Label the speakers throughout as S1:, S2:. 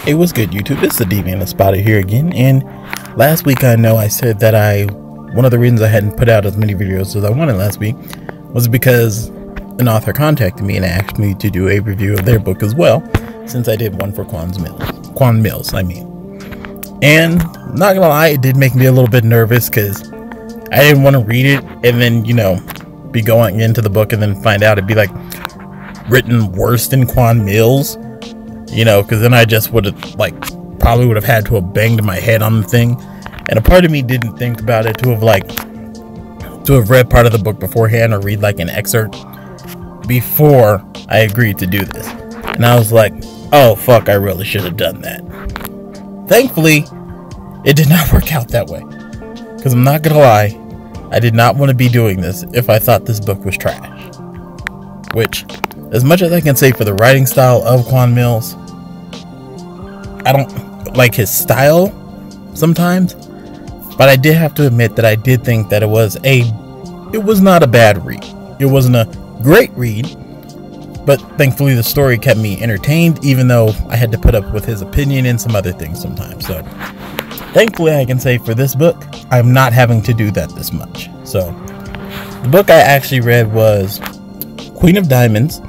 S1: Hey, what's good, YouTube? It's the Deviant Espada here again, and last week I know I said that one of the reasons I hadn't put out as many videos as I wanted last week was because an author contacted me and asked me to do a review of their book as well, since I did one for Quan Mills, And not gonna lie, it did make me a little bit nervous because I didn't want to read it and then, be going into the book and then find out it'd be like written worse than Quan Mills. Because then I just would have probably would have had to have banged my head on the thing, and a part of me didn't think about it to have read part of the book beforehand or read like an excerpt before I agreed to do this. And I was like, oh fuck, I really should have done that. Thankfully, it did not work out that way, because I'm not gonna lie, I did not want to be doing this if I thought this book was trash. Which, as much as I can say for the writing style of Quan Mills, I don't like his style sometimes, but I did have to admit that I did think that it was not a bad read. It wasn't a great read, but thankfully the story kept me entertained, even though I had to put up with his opinion and some other things sometimes. So thankfully I can say for this book, I'm not having to do that this much. So the book I actually read was Queen of Diamondz,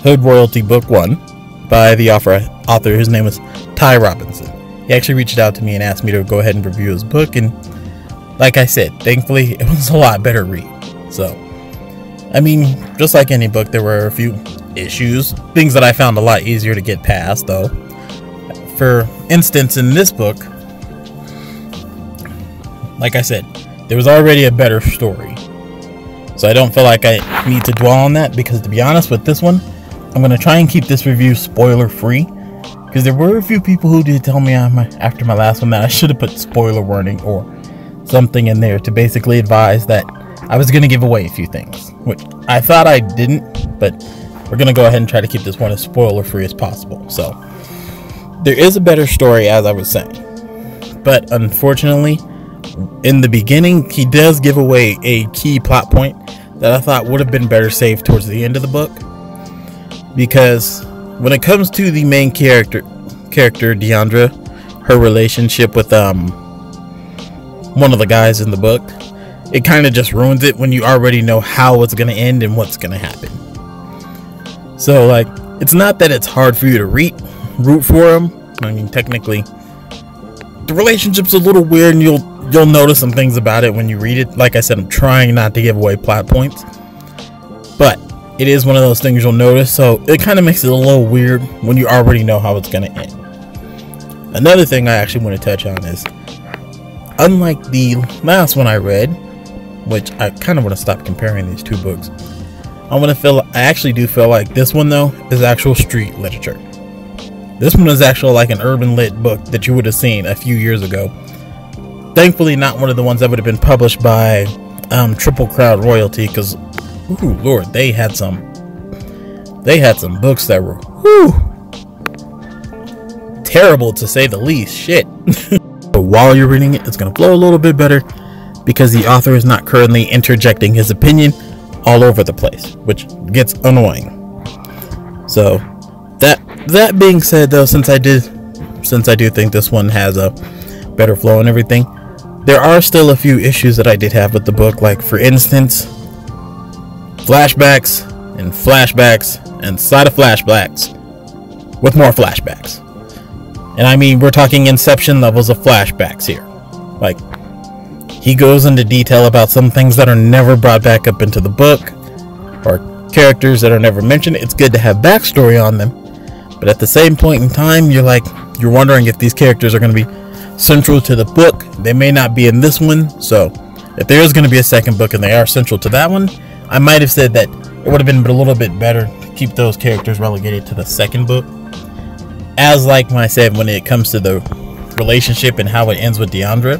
S1: Hood Royalty Book 1 by the author. His name was Ty Robinson. He actually reached out to me and asked me to go ahead and review his book, and like I said, thankfully it was a lot better read. So, just like any book, there were a few issues, things that I found a lot easier to get past though. For instance, in this book, like I said, there was already a better story. So I don't feel like I need to dwell on that, because to be honest with this one, I'm going to try and keep this review spoiler free, because there were a few people who did tell me after my last one that I should have put spoiler warning or something in there to basically advise that I was going to give away a few things, which I thought I didn't, but we're going to go ahead and try to keep this one as spoiler free as possible. So there is a better story, as I was saying, but unfortunately in the beginning he does give away a key plot point that I thought would have been better saved towards the end of the book, because when it comes to the main character Deandra, her relationship with one of the guys in the book, it kind of just ruins it when you already know how it's going to end and what's going to happen. So it's not that it's hard for you to root for him. Technically the relationship's a little weird, and you'll notice some things about it when you read it. Like I said, I'm trying not to give away plot points, but it is one of those things you'll notice, so it kind of makes it a little weird when you already know how it's going to end. Another thing I actually want to touch on is, unlike the last one I read, which I kind of want to stop comparing these two books, I actually do feel like this one though is actual street literature. This one is actually like an urban lit book that you would have seen a few years ago. Thankfully not one of the ones that would have been published by Triple Crowd Royalty, because ooh lord, they had some books that were terrible, to say the least. Shit. But while you're reading it, it's going to flow a little bit better because the author is not currently interjecting his opinion all over the place, which gets annoying. So that being said though, since I do think this one has a better flow and everything, there are still a few issues that I did have with the book. Like, for instance, flashbacks and flashbacks and side of flashbacks with more flashbacks. And we're talking Inception levels of flashbacks here. Like, he goes into detail about some things that are never brought back up into the book, or characters that are never mentioned. It's good to have backstory on them, but at the same point in time, you're wondering if these characters are going to be central to the book. They may not be in this one, so if there is going to be a second book and they are central to that one, I might have said that it would have been a little bit better to keep those characters relegated to the second book. As like when I said, when it comes to the relationship and how it ends with Deandra,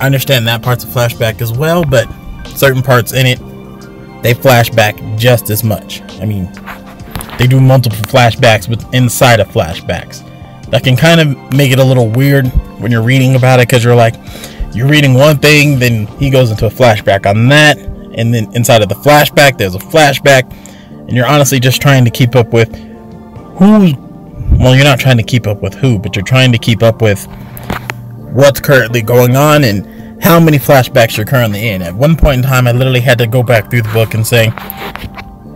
S1: I understand that part's a flashback as well, but certain parts in it, they flash back just as much. They do multiple flashbacks inside of flashbacks. That can kind of make it a little weird when you're reading about it, because you're reading one thing, then he goes into a flashback on that, and then inside of the flashback there's a flashback, and you're honestly just trying to keep up with well, you're not trying to keep up with who, but you're trying to keep up with what's currently going on and how many flashbacks you're currently in. At one point in time, I literally had to go back through the book and say,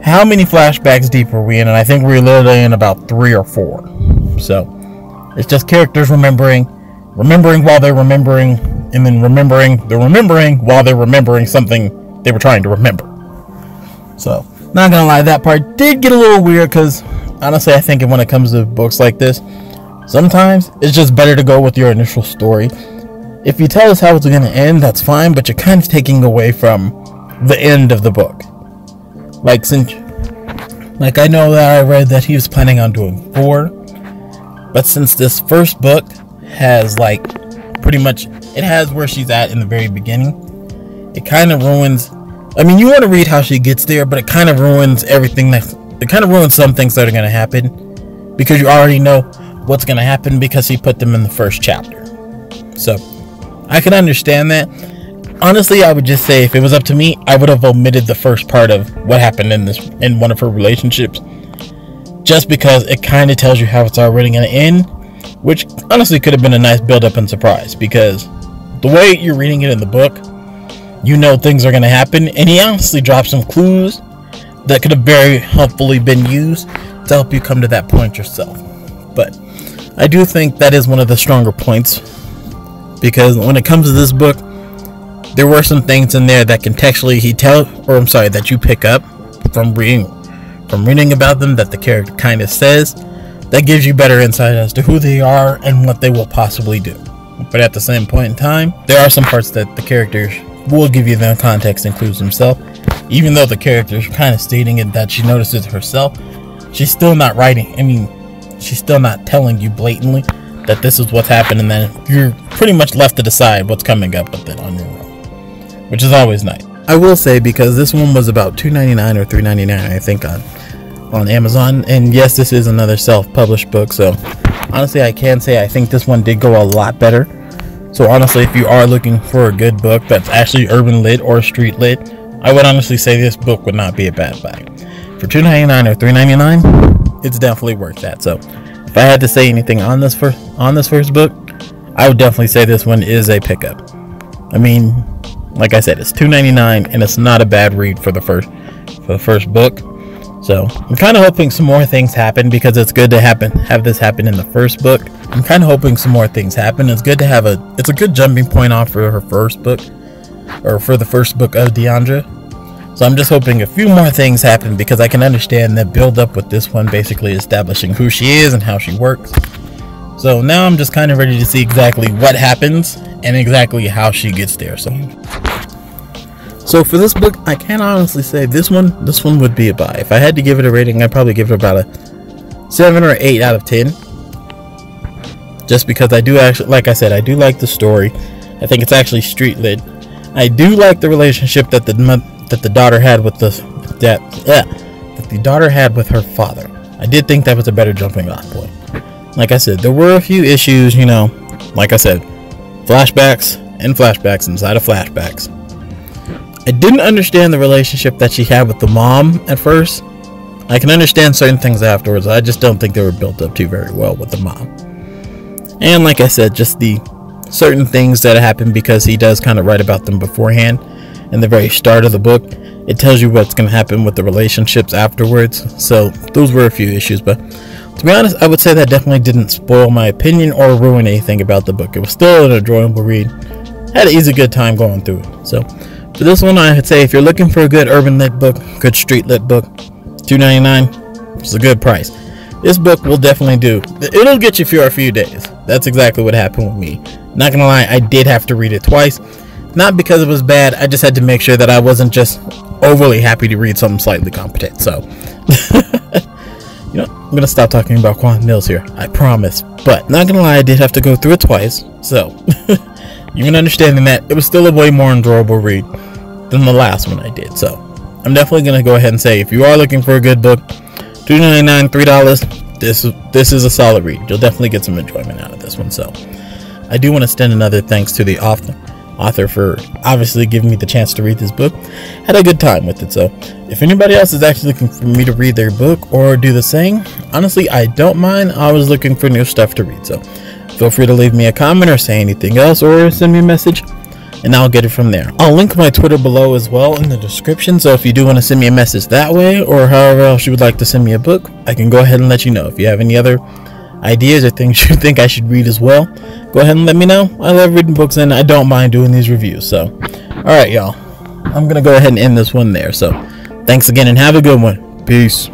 S1: how many flashbacks deep are we in? And I think we're literally in about 3 or 4. So it's just characters remembering while they're remembering, and then remembering while they're remembering something they were trying to remember. So, not gonna lie, that part did get a little weird, because honestly, I think when it comes to books like this, sometimes it's just better to go with your initial story. If you tell us how it's gonna end, that's fine, but you're kind of taking away from the end of the book. Like I know that I read that he was planning on doing 4, but since this first book has pretty much, it has where she's at in the very beginning, it kind of ruins, I mean, you want to read how she gets there, but it kind of ruins everything it kind of ruins some things that are going to happen, because you already know what's going to happen because he put them in the first chapter. So I can understand that. Honestly, I would just say, if it was up to me, I would have omitted the first part of what happened in one of her relationships, just because it kind of tells you how it's already going to end, which honestly could have been a nice build-up and surprise, because the way you're reading it in the book, you know things are going to happen, and he honestly dropped some clues that could have very helpfully been used to help you come to that point yourself. But I do think that is one of the stronger points, because when it comes to this book, there were some things in there that contextually that you pick up from reading about them, that the character kind of says, that gives you better insight as to who they are and what they will possibly do. But at the same point in time, there are some parts that the characters will give you the context and clues himself. Even though the character's kind of stating it that she notices herself, she's still not writing. I mean, she's still not telling you blatantly that this is what's happened, and then you're pretty much left to decide what's coming up with it on your own, which is always nice. I will say, because this one was about $2.99 or $3.99, I think, on Amazon, and yes, this is another self-published book, so honestly, I can say I think this one did go a lot better. So honestly, if you are looking for a good book that's actually urban lit or street lit, I would honestly say this book would not be a bad buy. For $2.99 or $3.99, it's definitely worth that. So if I had to say anything on this first book, I would definitely say this one is a pickup. I mean, like I said, it's $2.99 and it's not a bad read for the first book. So I'm kind of hoping some more things happen, because it's good to have this happen in the first book. I'm kind of hoping some more things happen. It's good to have it's a good jumping point off for her first book, or for the first book of Deandra. So I'm just hoping a few more things happen, because I can understand that build up with this one, basically establishing who she is and how she works. So now I'm just kind of ready to see exactly what happens and exactly how she gets there. So for this book, I can honestly say this one would be a buy. If I had to give it a rating, I'd probably give it about a 7 or 8 out of 10. Just because I do actually, like I said, I do like the story. I think it's actually street lit. I do like the relationship that the daughter had with the daughter had with her father. I did think that was a better jumping off point. Like I said, there were a few issues, like I said, flashbacks inside of flashbacks. I didn't understand the relationship that she had with the mom at first. I can understand certain things afterwards. I just don't think they were built up too very well with the mom. And like I said, just the certain things that happen, because he does kind of write about them beforehand in the very start of the book. It tells you what's going to happen with the relationships afterwards. So those were a few issues, but to be honest, I would say that definitely didn't spoil my opinion or ruin anything about the book. It was still an enjoyable read. Had an easy good time going through it. So for this one, I would say if you're looking for a good urban lit book, good street lit book, $2.99 is a good price. This book will definitely do. It'll get you for a few days. That's exactly what happened with me. Not gonna lie, I did have to read it twice. Not because it was bad, I just had to make sure that I wasn't just overly happy to read something slightly competent. So, I'm gonna stop talking about quantum nils here, I promise. But not gonna lie, I did have to go through it twice. So, even understanding that, it was still a way more enjoyable read than the last one I did. So, I'm definitely gonna go ahead and say, if you are looking for a good book, $2.99, $3, this is a solid read. You'll definitely get some enjoyment out of this one. So I do want to extend another thanks to the author author for obviously giving me the chance to read this book. Had a good time with it. So if anybody else is actually looking for me to read their book or do the same, honestly, I don't mind. I was looking for new stuff to read. So feel free to leave me a comment or say anything else, or send me a message and I'll get it from there. I'll link my Twitter below as well in the description, so if you do want to send me a message that way, or however else you would like to send me a book, I can go ahead and let you know. If you have any other ideas or things you think I should read as well, go ahead and let me know. I love reading books and I don't mind doing these reviews. So alright y'all, I'm gonna go ahead and end this one there. So thanks again and have a good one. Peace.